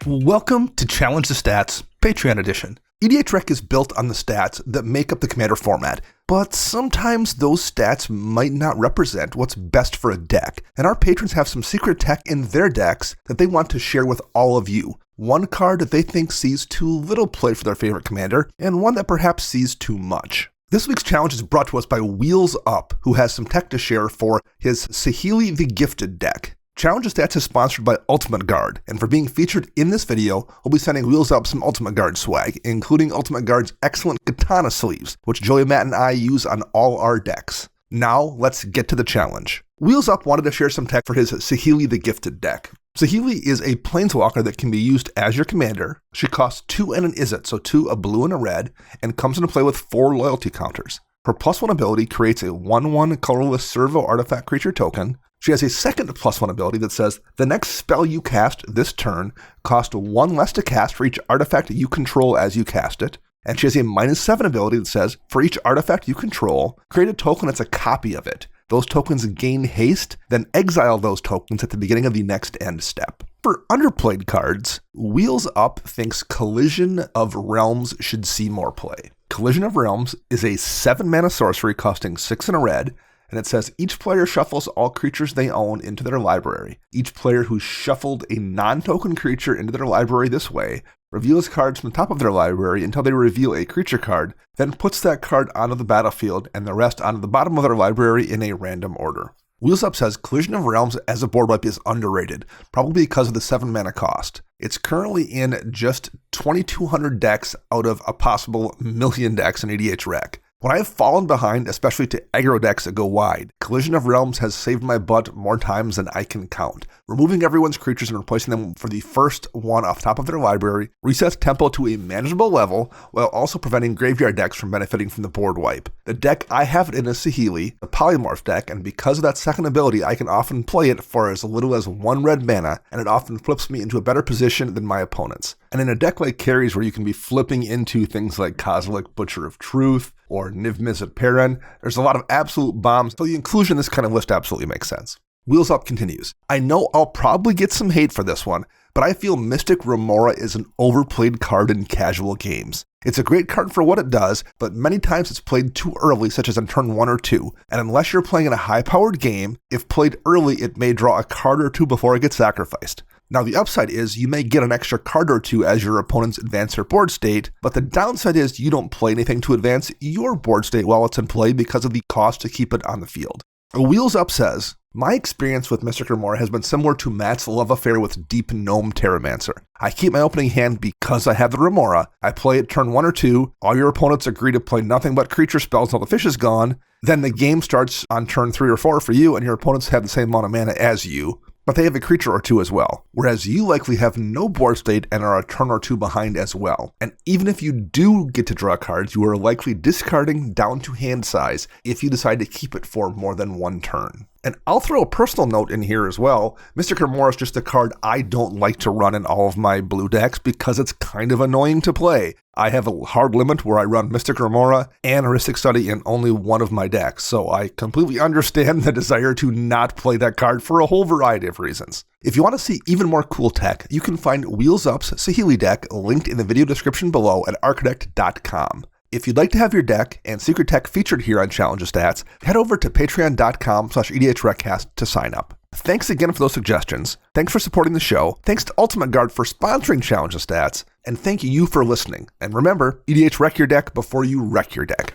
Welcome to Challenge the Stats, Patreon edition. EDH Rec is built on the stats that make up the Commander format, but sometimes those stats might not represent what's best for a deck, and our patrons have some secret tech in their decks that they want to share with all of you. One card that they think sees too little play for their favorite commander, and one that perhaps sees too much. This week's challenge is brought to us by Wheels Up, who has some tech to share for his Saheeli the Gifted deck. Challenge the Stats is sponsored by Ultimate Guard, and for being featured in this video, we'll be sending Wheels Up some Ultimate Guard swag, including Ultimate Guard's excellent Katana sleeves, which Joey, Matt, and I use on all our decks. Now, let's get to the challenge. Wheels Up wanted to share some tech for his Saheeli the Gifted deck. Saheeli is a planeswalker that can be used as your commander. She costs 2 and an Izzet, so 2, a blue and a red, and comes into play with 4 loyalty counters. Her +1 ability creates a 1/1 colorless servo artifact creature token. She has a second +1 ability that says, the next spell you cast this turn costs 1 less to cast for each artifact you control as you cast it. And she has a -7 ability that says, for each artifact you control, create a token that's a copy of it. Those tokens gain haste, then exile those tokens at the beginning of the next end step. For underplayed cards, Wheels Up thinks Collision of Realms should see more play. Collision of Realms is a 7-mana sorcery costing 6 and a red, and it says each player shuffles all creatures they own into their library. Each player who shuffled a non-token creature into their library this way reveals cards from the top of their library until they reveal a creature card, then puts that card onto the battlefield and the rest onto the bottom of their library in a random order. Wheels Up says Collision of Realms as a board wipe is underrated, probably because of the 7-mana cost. It's currently in just 2,200 decks out of a possible million decks in EDH Rec. When I have fallen behind, especially to aggro decks that go wide, Collision of Realms has saved my butt more times than I can count. Removing everyone's creatures and replacing them for the first one off top of their library resets tempo to a manageable level, while also preventing graveyard decks from benefiting from the board wipe. The deck I have it in is Saheeli, the Polymorph deck, and because of that second ability, I can often play it for as little as 1 red mana, and it often flips me into a better position than my opponents. And in a deck like Carrie's, where you can be flipping into things like Kozilek, Butcher of Truth, or Niv Mizzet Perrin, there's a lot of absolute bombs, so the inclusion in this kind of list absolutely makes sense. Wheels Up continues. I know I'll probably get some hate for this one, but I feel Mystic Remora is an overplayed card in casual games. It's a great card for what it does, but many times it's played too early, such as on turn 1 or 2, and unless you're playing in a high-powered game, if played early it may draw a card or 2 before it gets sacrificed. Now the upside is you may get an extra card or 2 as your opponents advance their board state, but the downside is you don't play anything to advance your board state while it's in play because of the cost to keep it on the field. Wheels Up says, my experience with Mystic Remora has been similar to Matt's love affair with Deep Gnome Terramancer. I keep my opening hand because I have the Remora. I play it turn 1 or 2, all your opponents agree to play nothing but creature spells until the fish is gone, then the game starts on turn 3 or 4 for you and your opponents have the same amount of mana as you, but they have a creature or 2 as well, whereas you likely have no board state and are a turn or 2 behind as well. And even if you do get to draw cards, you are likely discarding down to hand size if you decide to keep it for more than 1 turn. And I'll throw a personal note in here as well. Mystic Remora is just a card I don't like to run in all of my blue decks because it's kind of annoying to play. I have a hard limit where I run Mystic Remora and Heuristic Study in only one of my decks, so I completely understand the desire to not play that card for a whole variety of reasons. If you want to see even more cool tech, you can find Wheels Up's Saheeli deck linked in the video description below at architect.com. If you'd like to have your deck and secret tech featured here on Challenge the Stats, head over to patreon.com/EDHRecast to sign up. Thanks again for those suggestions. Thanks for supporting the show. Thanks to Ultimate Guard for sponsoring Challenge the Stats. And thank you for listening. And remember, EDH Rec your deck before you wreck your deck.